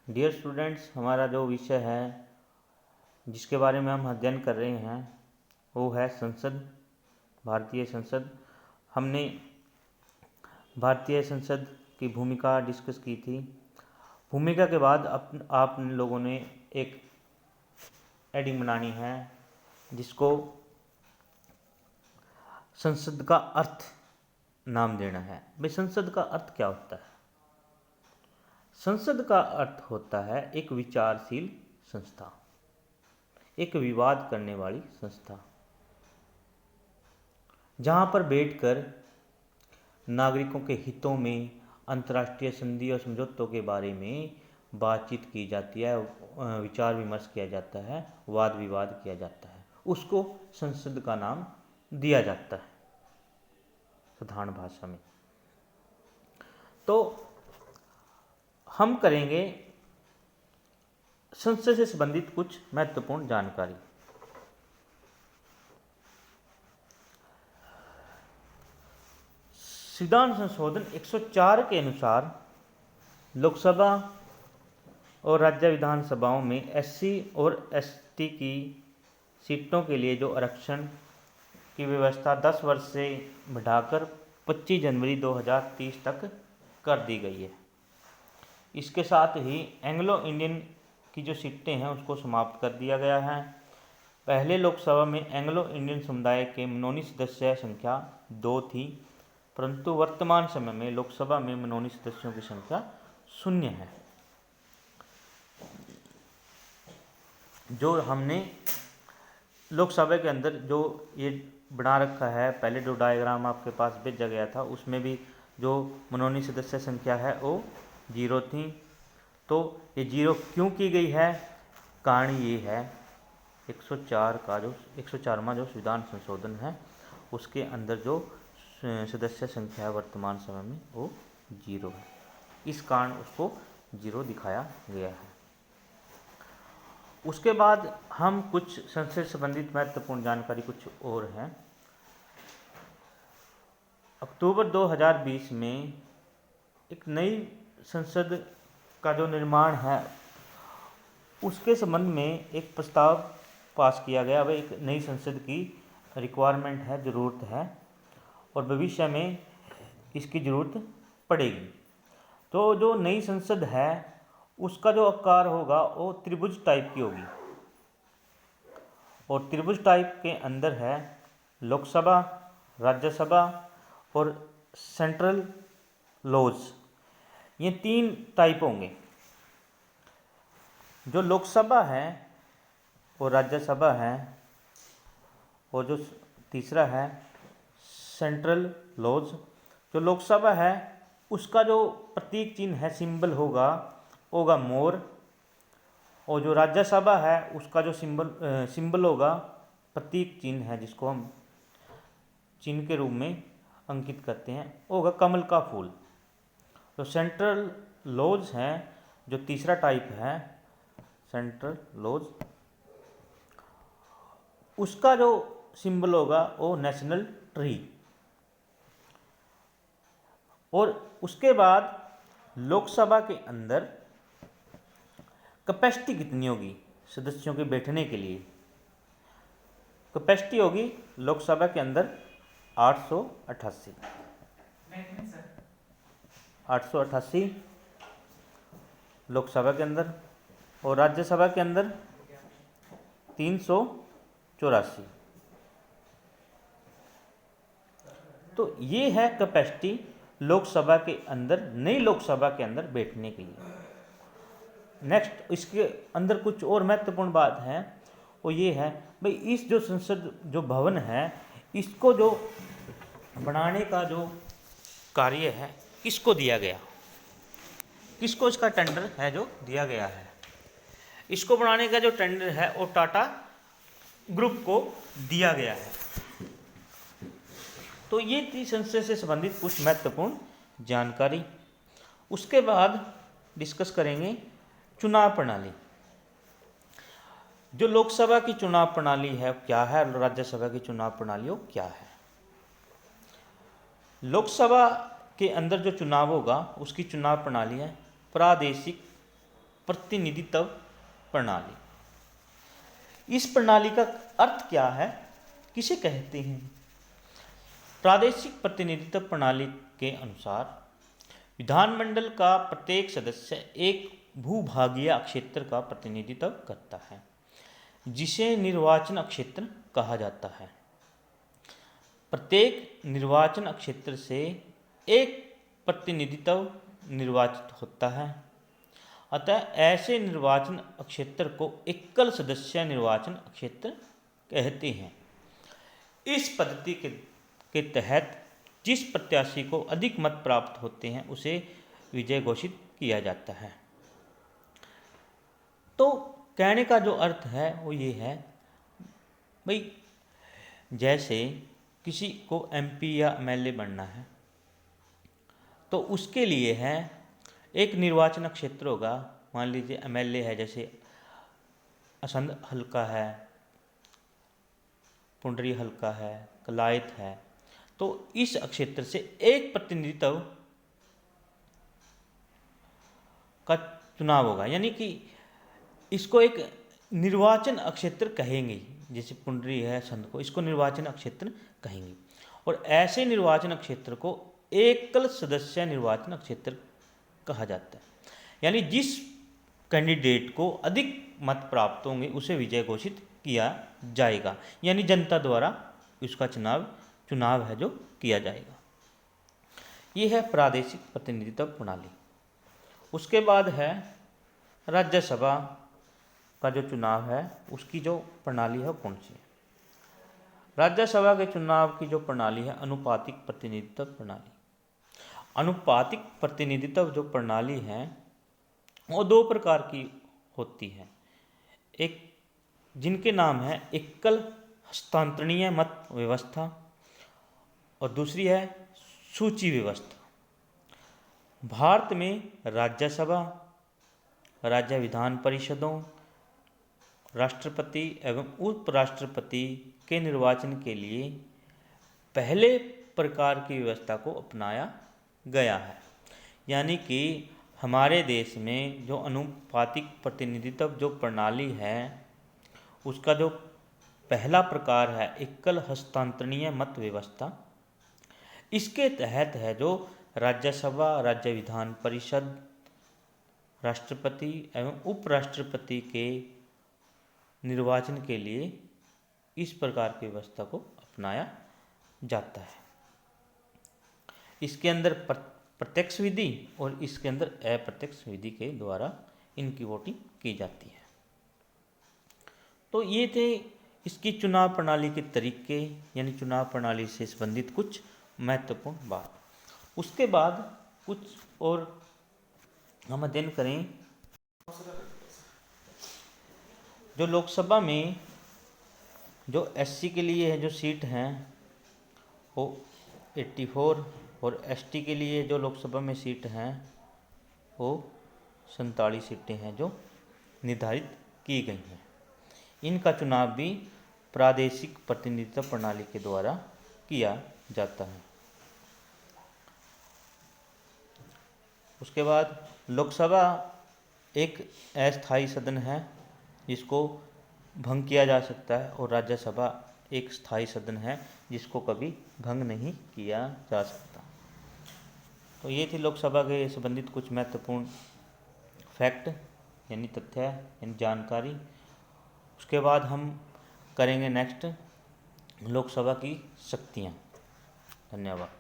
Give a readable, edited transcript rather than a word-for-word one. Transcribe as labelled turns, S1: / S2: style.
S1: Dear students, हमारा जो विषय है जिसके बारे में हम अध्ययन कर रहे हैं वो है संसद, भारतीय संसद। हमने भारतीय संसद की भूमिका डिस्कस की थी। भूमिका के बाद आप लोगों ने एक हेडिंग बनानी है जिसको संसद का अर्थ नाम देना है। भाई, संसद का अर्थ क्या होता है? संसद का अर्थ होता है एक विचारशील संस्था, एक विवाद करने वाली संस्था, जहां पर बैठकर नागरिकों के हितों में अंतर्राष्ट्रीय संधि और समझौतों के बारे में बातचीत की जाती है, विचार विमर्श किया जाता है, वाद विवाद किया जाता है। उसको संसद का नाम दिया जाता है साधारण भाषा में। तो हम करेंगे संसद से संबंधित कुछ महत्वपूर्ण जानकारी। संविधान संशोधन 104 के अनुसार लोकसभा और राज्य विधानसभाओं में एससी और एसटी की सीटों के लिए जो आरक्षण की व्यवस्था 10 वर्ष से बढ़ाकर 25 जनवरी 2030 तक कर दी गई है। इसके साथ ही एंग्लो इंडियन की जो सीटें हैं उसको समाप्त कर दिया गया है। पहले लोकसभा में एंग्लो इंडियन समुदाय के मनोनीत सदस्य संख्या 2 थी, परंतु वर्तमान समय में लोकसभा में मनोनीत सदस्यों की संख्या 0 है। जो हमने लोकसभा के अंदर जो ये बना रखा है, पहले जो डायग्राम आपके पास भेजा गया था उसमें भी जो मनोनीत सदस्य संख्या है वो 0 थी। तो ये 0 क्यों की गई है? कारण ये है 104वां जो संविधान संशोधन है उसके अंदर जो सदस्य संख्या है वर्तमान समय में वो 0 है। इस कारण उसको 0 दिखाया गया है। उसके बाद हम कुछ संसद से संबंधित महत्वपूर्ण जानकारी कुछ और हैं। अक्टूबर 2020 में एक नई संसद का जो निर्माण है उसके संबंध में एक प्रस्ताव पास किया गया। वह एक नई संसद की रिक्वायरमेंट है, ज़रूरत है, और भविष्य में इसकी ज़रूरत पड़ेगी। तो जो नई संसद है उसका जो आकार होगा वो त्रिभुज टाइप की होगी, और त्रिभुज टाइप के अंदर है लोकसभा, राज्यसभा और सेंट्रल लॉज। ये 3 टाइप होंगे। जो लोकसभा है और राज्यसभा है और जो तीसरा है सेंट्रल लॉज। जो लोकसभा है उसका जो प्रतीक चिन्ह है, सिंबल होगा मोर, और जो राज्यसभा है उसका जो सिंबल होगा, प्रतीक चिन्ह है जिसको हम चिन्ह के रूप में अंकित करते हैं, होगा कमल का फूल। तो सेंट्रल लॉज है जो तीसरा टाइप है, सेंट्रल लॉज, उसका जो सिंबल होगा वो नेशनल ट्री। और उसके बाद लोकसभा के अंदर कैपेसिटी कितनी होगी सदस्यों के बैठने के लिए? कैपेसिटी होगी लोकसभा के अंदर 888 लोकसभा के अंदर, और राज्यसभा के अंदर 384। तो ये है कैपेसिटी लोकसभा के अंदर, नई लोकसभा के अंदर बैठने के लिए। नेक्स्ट, इसके अंदर कुछ और महत्वपूर्ण बात है, वो ये है भाई, इस जो संसद जो भवन है इसको जो बनाने का जो कार्य है किसको दिया गया? किसको इसका टेंडर है जो दिया गया है? इसको बनाने का जो टेंडर है वो टाटा ग्रुप को दिया गया है। तो ये थी संसद से संबंधित कुछ महत्वपूर्ण जानकारी। उसके बाद डिस्कस करेंगे चुनाव प्रणाली। जो लोकसभा की चुनाव प्रणाली है क्या है, और राज्यसभा की चुनाव प्रणाली क्या है? लोकसभा के अंदर जो चुनाव होगा उसकी चुनाव प्रणाली है प्रादेशिक प्रतिनिधित्व प्रणाली। इस प्रणाली का अर्थ क्या है, किसे कहते हैं? प्रादेशिक प्रतिनिधित्व प्रणाली के अनुसार विधानमंडल का प्रत्येक सदस्य एक भूभागीय क्षेत्र का प्रतिनिधित्व करता है, जिसे निर्वाचन क्षेत्र कहा जाता है। प्रत्येक निर्वाचन क्षेत्र से एक प्रतिनिधित्व निर्वाचित होता है। अतः ऐसे निर्वाचन क्षेत्र को एकल सदस्य निर्वाचन क्षेत्र कहते हैं। इस पद्धति के तहत जिस प्रत्याशी को अधिक मत प्राप्त होते हैं उसे विजय घोषित किया जाता है। तो कहने का जो अर्थ है वो ये है भाई, जैसे किसी को एमपी या एमएलए बनना है तो उसके लिए है एक निर्वाचन क्षेत्र होगा। मान लीजिए एमएलए है, जैसे असंध हल्का है, पुंडरी हल्का है, कलायत है, तो इस क्षेत्र से एक प्रतिनिधित्व का चुनाव होगा, यानी कि इसको एक निर्वाचन क्षेत्र कहेंगे। जैसे पुंडरी है संध को, इसको निर्वाचन क्षेत्र कहेंगे। और ऐसे निर्वाचन क्षेत्र को एकल सदस्य निर्वाचन क्षेत्र कहा जाता है। यानी जिस कैंडिडेट को अधिक मत प्राप्त होंगे उसे विजय घोषित किया जाएगा, यानी जनता द्वारा उसका चुनाव है जो किया जाएगा। ये है प्रादेशिक प्रतिनिधित्व प्रणाली। उसके बाद है राज्यसभा का जो चुनाव है उसकी जो प्रणाली है कौन सी है? राज्यसभा के चुनाव की जो प्रणाली है अनुपातिक प्रतिनिधित्व प्रणाली। अनुपातिक प्रतिनिधित्व जो प्रणाली है वो दो प्रकार की होती है। एक जिनके नाम है एकल हस्तांतरणीय मत व्यवस्था और दूसरी है सूची व्यवस्था। भारत में राज्यसभा, राज्य विधान परिषदों, राष्ट्रपति एवं उपराष्ट्रपति के निर्वाचन के लिए पहले प्रकार की व्यवस्था को अपनाया गया है। यानी कि हमारे देश में जो अनुपातिक प्रतिनिधित्व जो प्रणाली है उसका जो पहला प्रकार है एकल हस्तांतरणीय मत व्यवस्था। इसके तहत है जो राज्यसभा, राज्य विधान परिषद, राष्ट्रपति एवं उपराष्ट्रपति के निर्वाचन के लिए इस प्रकार की व्यवस्था को अपनाया जाता है। इसके अंदर प्रत्यक्ष विधि और इसके अंदर अप्रत्यक्ष विधि के द्वारा इनकी वोटिंग की जाती है। तो ये थे इसकी चुनाव प्रणाली के तरीके, यानी चुनाव प्रणाली से संबंधित कुछ महत्वपूर्ण बात। उसके बाद कुछ और हम अध्ययन करें जो लोकसभा में जो एससी के लिए है जो सीट हैं वो 84 और एसटी के लिए जो लोकसभा में सीट हैं वो 47 सीटें हैं जो निर्धारित की गई हैं। इनका चुनाव भी प्रादेशिक प्रतिनिधित्व प्रणाली के द्वारा किया जाता है। उसके बाद लोकसभा एक अस्थायी सदन है जिसको भंग किया जा सकता है और राज्यसभा एक स्थायी सदन है जिसको कभी भंग नहीं किया जा सकता। तो ये थी लोकसभा के संबंधित कुछ महत्वपूर्ण फैक्ट यानी तथ्य यानी जानकारी। उसके बाद हम करेंगे नेक्स्ट लोकसभा की शक्तियाँ। धन्यवाद।